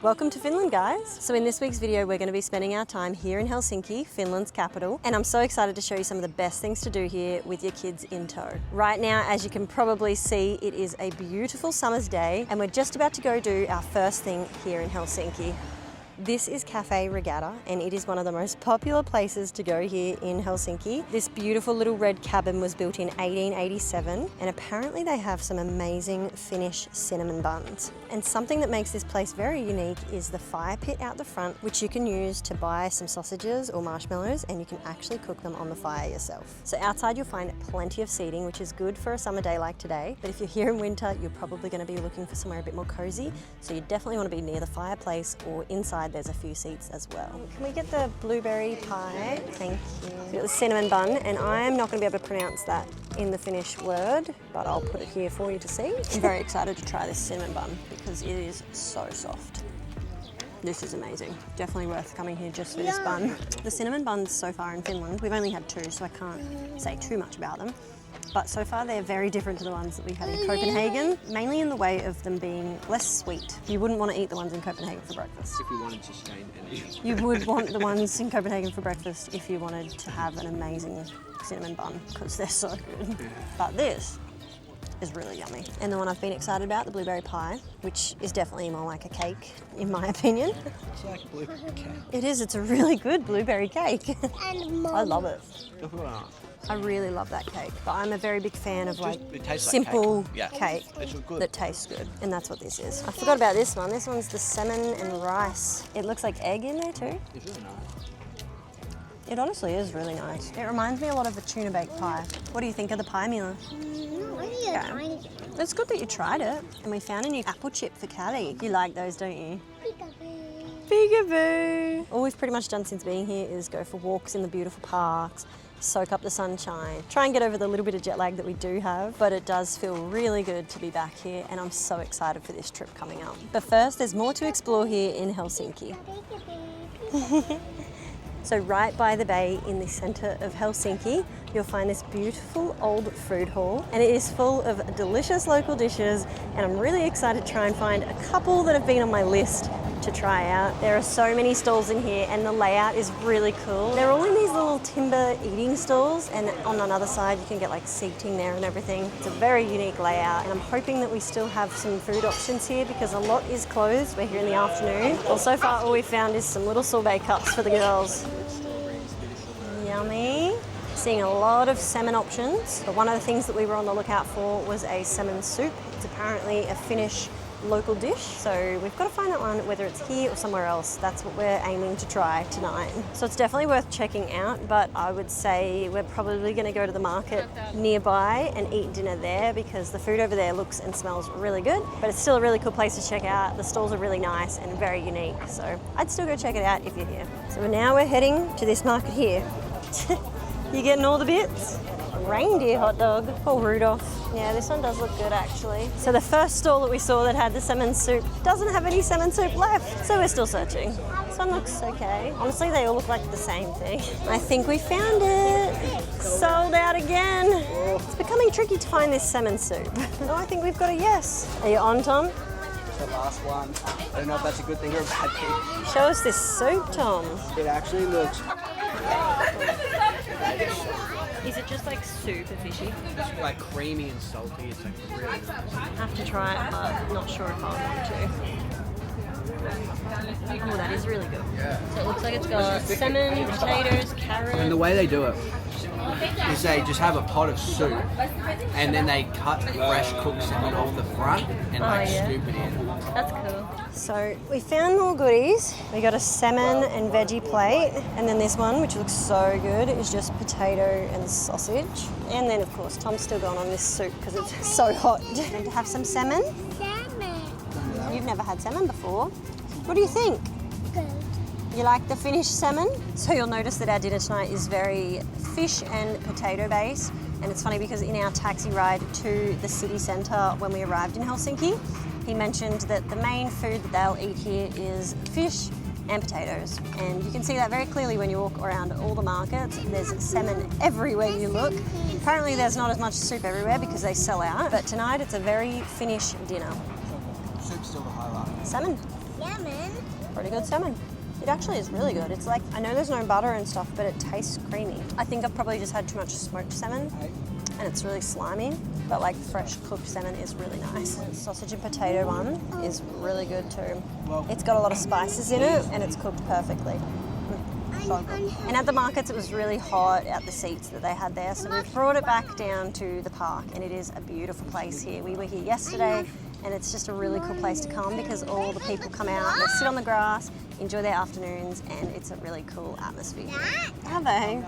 Welcome to Finland, guys. So in this week's video, we're going to be spending our time here in Helsinki, Finland's capital, and I'm so excited to show you some of the best things to do here with your kids in tow. Right now, as you can probably see, it is a beautiful summer's day, and we're just about to go do our first thing here in Helsinki. This is Café Regatta, and it is one of the most popular places to go here in Helsinki. This beautiful little red cabin was built in 1887, and apparently they have some amazing Finnish cinnamon buns. And something that makes this place very unique is the fire pit out the front, which you can use to buy some sausages or marshmallows, and you can actually cook them on the fire yourself. So outside you'll find plenty of seating, which is good for a summer day like today. But if you're here in winter, you're probably going to be looking for somewhere a bit more cozy. So you definitely want to be near the fireplace or inside. There's a few seats as well. Can we get the blueberry pie? Thank you. We've got the cinnamon bun, and I am not going to be able to pronounce that in the Finnish word, but I'll put it here for you to see. I'm very excited to try this cinnamon bun because it is so soft. This is amazing. Definitely worth coming here just for this bun. The cinnamon buns so far in Finland, we've only had two, so I can't say too much about them. But so far they're very different to the ones that we've had in Copenhagen, mainly in the way of them being less sweet. You wouldn't want to eat the ones in Copenhagen for breakfast. If you wanted to sustain energy. You would want the ones in Copenhagen for breakfast if you wanted to have an amazing cinnamon bun, because they're so good. Yeah. But this is really yummy. And the one I've been excited about, the blueberry pie, which is definitely more like a cake, in my opinion. It's like blueberry cake. It is, it's a really good blueberry cake. I love it. I really love that cake, but I'm a very big fan of like simple cake that tastes good, and that's what this is. I forgot about this one. This one's the salmon and rice. It looks like egg in there too. It's really nice. It honestly is really nice. It reminds me a lot of a tuna baked pie. What do you think of the pie, Mila? Yeah. It's good that you tried it, and we found a new apple chip for Callie. You like those, don't you? Peekaboo! All we've pretty much done since being here is go for walks in the beautiful parks, soak up the sunshine, try and get over the little bit of jet lag that we do have, but it does feel really good to be back here, and I'm so excited for this trip coming up. But first, there's more to explore here in Helsinki. So right by the bay in the centre of Helsinki, you'll find this beautiful old food hall, and it is full of delicious local dishes, and I'm really excited to try and find a couple that have been on my list to try out. There are so many stalls in here, and the layout is really cool. They're all in these little timber eating stalls, and on another side you can get like seating there and everything. It's a very unique layout, and I'm hoping that we still have some food options here because a lot is closed. We're here in the afternoon. Well, so far all we've found is some little sorbet cups for the girls. Yummy. Seeing a lot of salmon options, but one of the things that we were on the lookout for was a salmon soup. It's apparently a Finnish local dish, so we've got to find that one, whether it's here or somewhere else. That's what we're aiming to try tonight. So it's definitely worth checking out, but I would say we're probably going to go to the market nearby and eat dinner there because the food over there looks and smells really good, but it's still a really cool place to check out. The stalls are really nice and very unique, so I'd still go check it out if you're here. So now we're heading to this market here. You getting all the bits? Reindeer hot dog. Oh, Rudolph. Yeah, this one does look good actually. So the first stall that we saw that had the salmon soup doesn't have any salmon soup left, so we're still searching. This one looks okay. Honestly, they all look like the same thing. I think we found it. Sold out again. It's becoming tricky to find this salmon soup. Oh, I think we've got a yes. Are you on, Tom? The last one. I don't know if that's a good thing or a bad thing. Show us this soup, Tom. It actually looks... Is it just like super fishy? It's like creamy and salty. It's like really nice. I have to try it, but not sure if I want to. Oh, that is really good. Yeah. So it looks like it's got salmon, potatoes, carrots. And the way they do it is they just have a pot of soup and then they cut fresh cooked salmon off the front and scoop it in. That's cool. So we found more goodies. We got a salmon and veggie plate, and then this one, which looks so good, is just potato and sausage. And then of course Tom's still going on this soup because it's so hot. And to have some salmon. Salmon. You've never had salmon before. What do you think? Good. You like the Finnish salmon? So you'll notice that our dinner tonight is very fish and potato based. And it's funny because in our taxi ride to the city centre when we arrived in Helsinki, he mentioned that the main food that they'll eat here is fish and potatoes. And you can see that very clearly when you walk around all the markets. There's salmon everywhere you look. Apparently there's not as much soup everywhere because they sell out. But tonight it's a very Finnish dinner. Soup's still the highlight. Salmon. Salmon. Pretty good salmon. It actually is really good. It's like, I know there's no butter and stuff, but it tastes creamy. I think I've probably just had too much smoked salmon and it's really slimy, but like fresh cooked salmon is really nice. The sausage and potato one is really good too. It's got a lot of spices in it and it's cooked perfectly. So good. And at the markets it was really hot at the seats that they had there, so we've brought it back down to the park and it is a beautiful place here. We were here yesterday and it's just a really cool place to come because all the people come out and they sit on the grass, enjoy their afternoons, and it's a really cool atmosphere. Are they?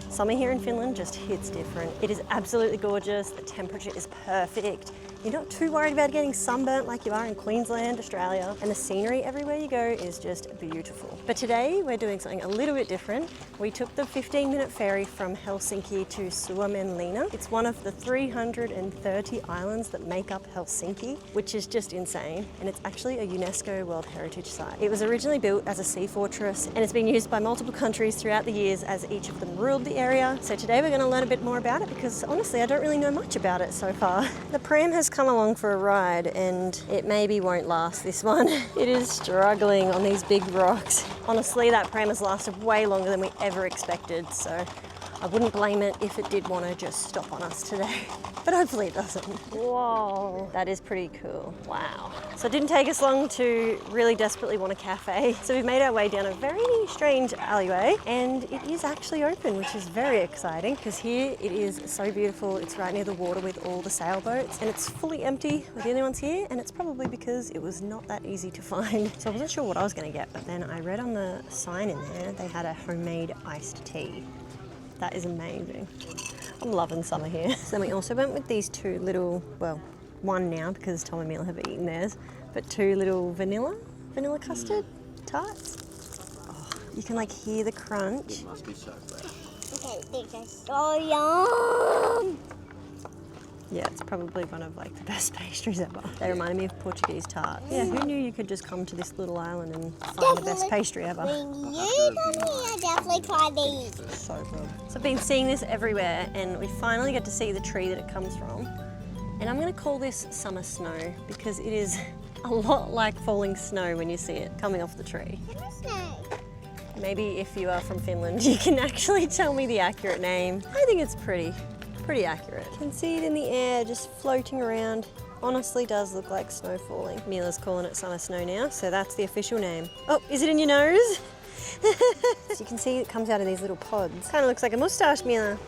Summer here in Finland just hits different. It is absolutely gorgeous. The temperature is perfect. You're not too worried about getting sunburnt like you are in Queensland, Australia. And the scenery everywhere you go is just beautiful. But today we're doing something a little bit different. We took the 15-minute ferry from Helsinki to Suomenlinna. It's one of the 330 islands that make up Helsinki, which is just insane. And it's actually a UNESCO World Heritage Site. It was originally built as a sea fortress and it's been used by multiple countries throughout the years as each of them ruled the area. So today we're going to learn a bit more about it because honestly I don't really know much about it so far. The pram has come along for a ride and it maybe won't last, this one. It is struggling on these big rocks. Honestly, that pram has lasted way longer than we ever expected, so I wouldn't blame it if it did want to just stop on us today. But hopefully it doesn't. Whoa, that is pretty cool. Wow. So it didn't take us long to really desperately want a cafe. So we've made our way down a very strange alleyway and it is actually open, which is very exciting because here it is so beautiful. It's right near the water with all the sailboats and it's fully empty. We're the only ones here and it's probably because it was not that easy to find. So I wasn't sure what I was going to get, but then I read on the sign in there they had a homemade iced tea. That is amazing. I'm loving summer here. So then we also went with these two little, well, one now because Tom and Mila have eaten theirs, but two little vanilla custard tarts. Oh, you can like hear the crunch. It must be so fresh. Okay, these are so yum. Yeah, it's probably one of like the best pastries ever. They reminded me of Portuguese tarts. Yeah, who knew you could just come to this little island and find the best pastry ever? When you come here, I definitely try these. So good. So I've been seeing this everywhere and we finally get to see the tree that it comes from. And I'm going to call this summer snow because it is a lot like falling snow when you see it coming off the tree. Maybe if you are from Finland, you can actually tell me the accurate name. I think it's pretty accurate. You can see it in the air just floating around. Honestly does look like snow falling. Mila's calling it summer snow now, so that's the official name. Oh, is it in your nose? So you can see it comes out of these little pods. Kind of looks like a moustache, Mila.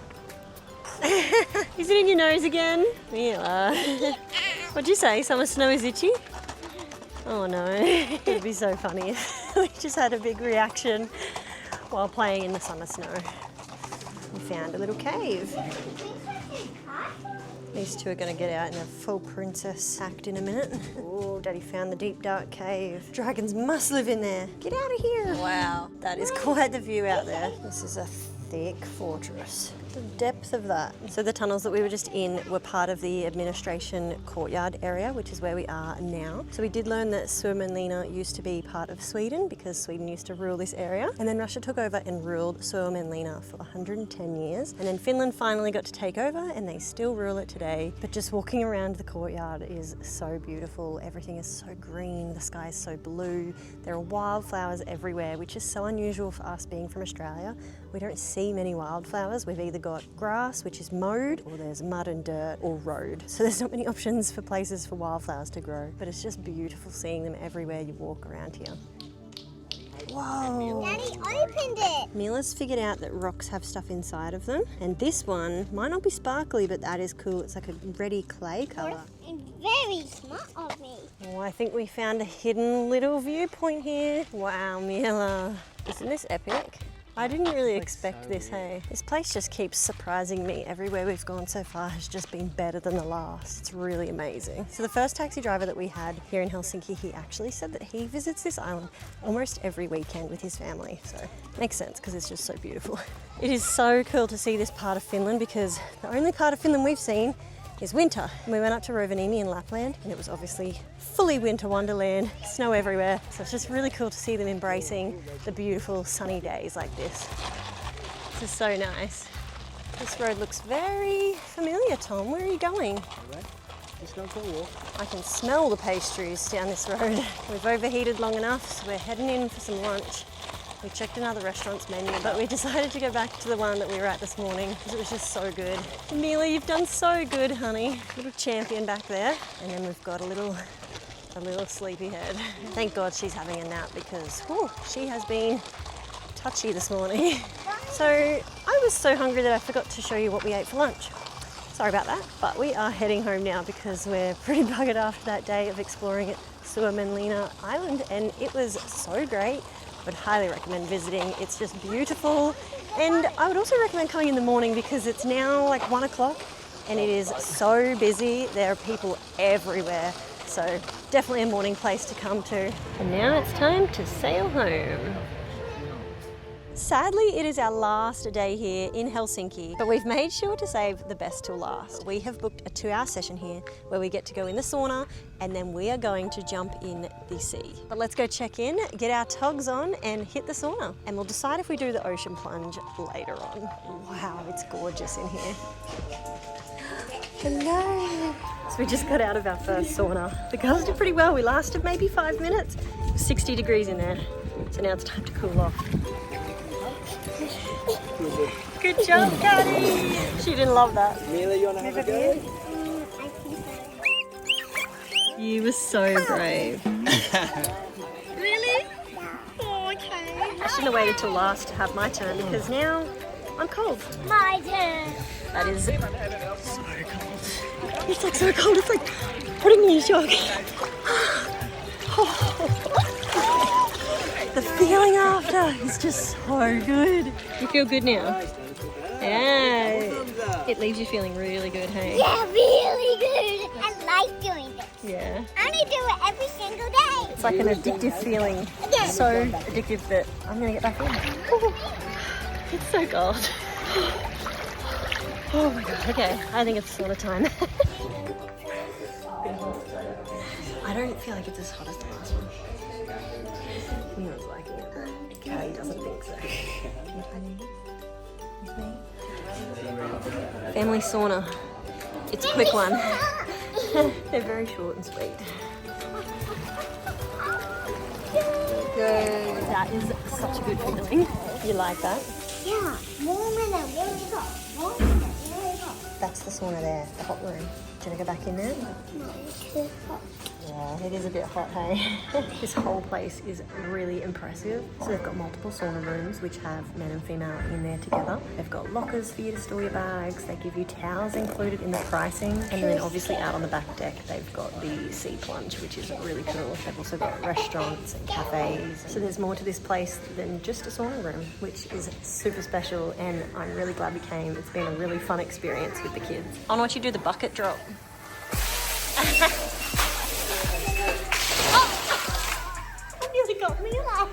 Is it in your nose again? Mila. What'd you say? Summer snow is itchy? Oh no. It'd be so funny if we just had a big reaction while playing in the summer snow. We found a little cave. These two are going to get out in a full princess act in a minute. Oh, Daddy found the deep dark cave. Dragons must live in there. Get out of here. Wow, that is quite the view out there. This is a thick fortress. The depth of that. So the tunnels that we were just in were part of the administration courtyard area, which is where we are now. So we did learn that Suomenlinna used to be part of Sweden because Sweden used to rule this area. And then Russia took over and ruled Suomenlinna for 110 years. And then Finland finally got to take over and they still rule it today. But just walking around the courtyard is so beautiful. Everything is so green. The sky is so blue. There are wildflowers everywhere, which is so unusual for us being from Australia. We don't see many wildflowers. We've either got grass, which is mowed, or there's mud and dirt or road. So there's not many options for places for wildflowers to grow, but it's just beautiful seeing them everywhere you walk around here. Whoa! Daddy opened it. Mila's figured out that rocks have stuff inside of them, and this one might not be sparkly, but that is cool. It's like a reddy clay colour. It's very smart of me. Oh, I think we found a hidden little viewpoint here. Wow, Mila. Isn't this epic? I didn't really expect this, hey? This place just keeps surprising me. Everywhere we've gone so far has just been better than the last. It's really amazing. So the first taxi driver that we had here in Helsinki, he actually said that he visits this island almost every weekend with his family. So makes sense because it's just so beautiful. It is so cool to see this part of Finland because the only part of Finland we've seen is winter. And we went up to Rovaniemi in Lapland and it was obviously fully winter wonderland, snow everywhere. So it's just really cool to see them embracing the beautiful sunny days like this. This is so nice. This road looks very familiar, Tom. Where are you going? Let's go for a walk. I can smell the pastries down this road. We've overheated long enough, so we're heading in for some lunch. We checked another restaurant's menu, but we decided to go back to the one that we were at this morning because it was just so good. Amelia, you've done so good, honey. Little champion back there. And then we've got a little sleepyhead. Thank God she's having a nap because she has been touchy this morning. So I was so hungry that I forgot to show you what we ate for lunch. Sorry about that, but we are heading home now because we're pretty buggered after that day of exploring Suomenlinna Island, and it was so great. I would highly recommend visiting. It's just beautiful, and I would also recommend coming in the morning because it's now like 1 o'clock and it is so busy. There are people everywhere, so definitely a morning place to come to. And now it's time to sail home. Sadly, it is our last day here in Helsinki, but we've made sure to save the best till last. We have booked a 2-hour session here where we get to go in the sauna and then we are going to jump in the sea. But let's go check in, get our togs on and hit the sauna. And we'll decide if we do the ocean plunge later on. Wow, it's gorgeous in here. Hello. So we just got out of our first sauna. The girls did pretty well. We lasted maybe 5 minutes. 60 degrees in there. So now it's time to cool off. Good job, Daddy! She didn't love that. Mila, you want to have a go? You were so brave. Really? Oh, okay. I shouldn't have waited till last to have my turn because now I'm cold. My turn. That is so cold. It's like so cold, it's like putting me in shock. The feeling after is just so good. You feel good now? Yeah. It leaves you feeling really good, hey? Yeah, really good. I like doing this. Yeah. I only do it every single day. It's like an addictive feeling. So addictive that I'm gonna get back in. It's so cold. Oh my god, okay. I think it's sauna time. I don't feel like it's as hot as the last one. Neil's liking it. Callie doesn't think so. Family sauna. It's a quick one. They're very short and sweet. Good. That is such a good feeling. You like that? Yeah, warm and then really hot. Warm and then really hot. That's the sauna there, the hot room. Do you want to go back in there? No, it's too hot. Yeah, it is a bit hot, hey? This whole place is really impressive. So they've got multiple sauna rooms which have men and female in there together. They've got lockers for you to store your bags. They give you towels included in the pricing. And then obviously out on the back deck, they've got the sea plunge, which is really cool. They've also got restaurants and cafes. So there's more to this place than just a sauna room, which is super special. And I'm really glad we came. It's been a really fun experience with the kids. I want to watch you do the bucket drop. Got me up.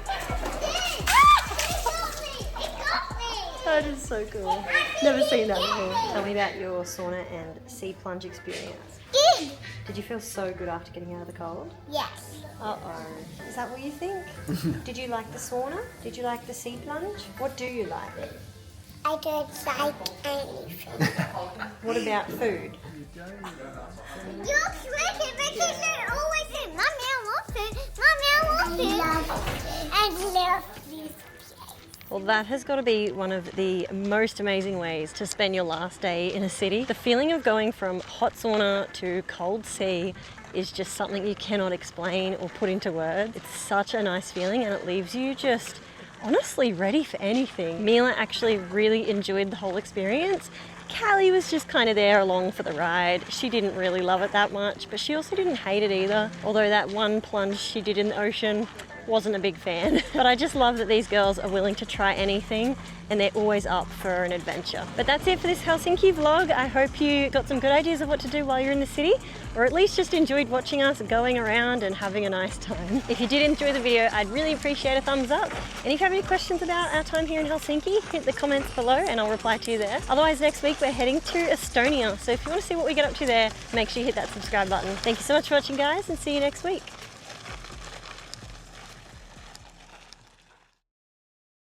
That is so cool. Never seen that before. Tell me about your sauna and sea plunge experience. Good. Did you feel so good after getting out of the cold? Yes. Uh-oh. Is that what you think? Did you like the sauna? Did you like the sea plunge? What do you like? I don't like anything. What about food? You're sweating because you're always saying, Mommy, I want food. Mommy, I want food. And love these. Well, that has got to be one of the most amazing ways to spend your last day in a city. The feeling of going from hot sauna to cold sea is just something you cannot explain or put into words. It's such a nice feeling and it leaves you just honestly ready for anything. Mila actually really enjoyed the whole experience. Callie was just kind of there along for the ride. She didn't really love it that much, but she also didn't hate it either. Although that one plunge she did in the ocean, wasn't a big fan. But I just love that these girls are willing to try anything and they're always up for an adventure. But that's it for this Helsinki vlog. I hope you got some good ideas of what to do while you're in the city, or at least just enjoyed watching us going around and having a nice time. If you did enjoy the video, I'd really appreciate a thumbs up. And if you have any questions about our time here in Helsinki, hit the comments below and I'll reply to you there. Otherwise, next week we're heading to Estonia. So if you want to see what we get up to there, make sure you hit that subscribe button. Thank you so much for watching, guys, and see you next week.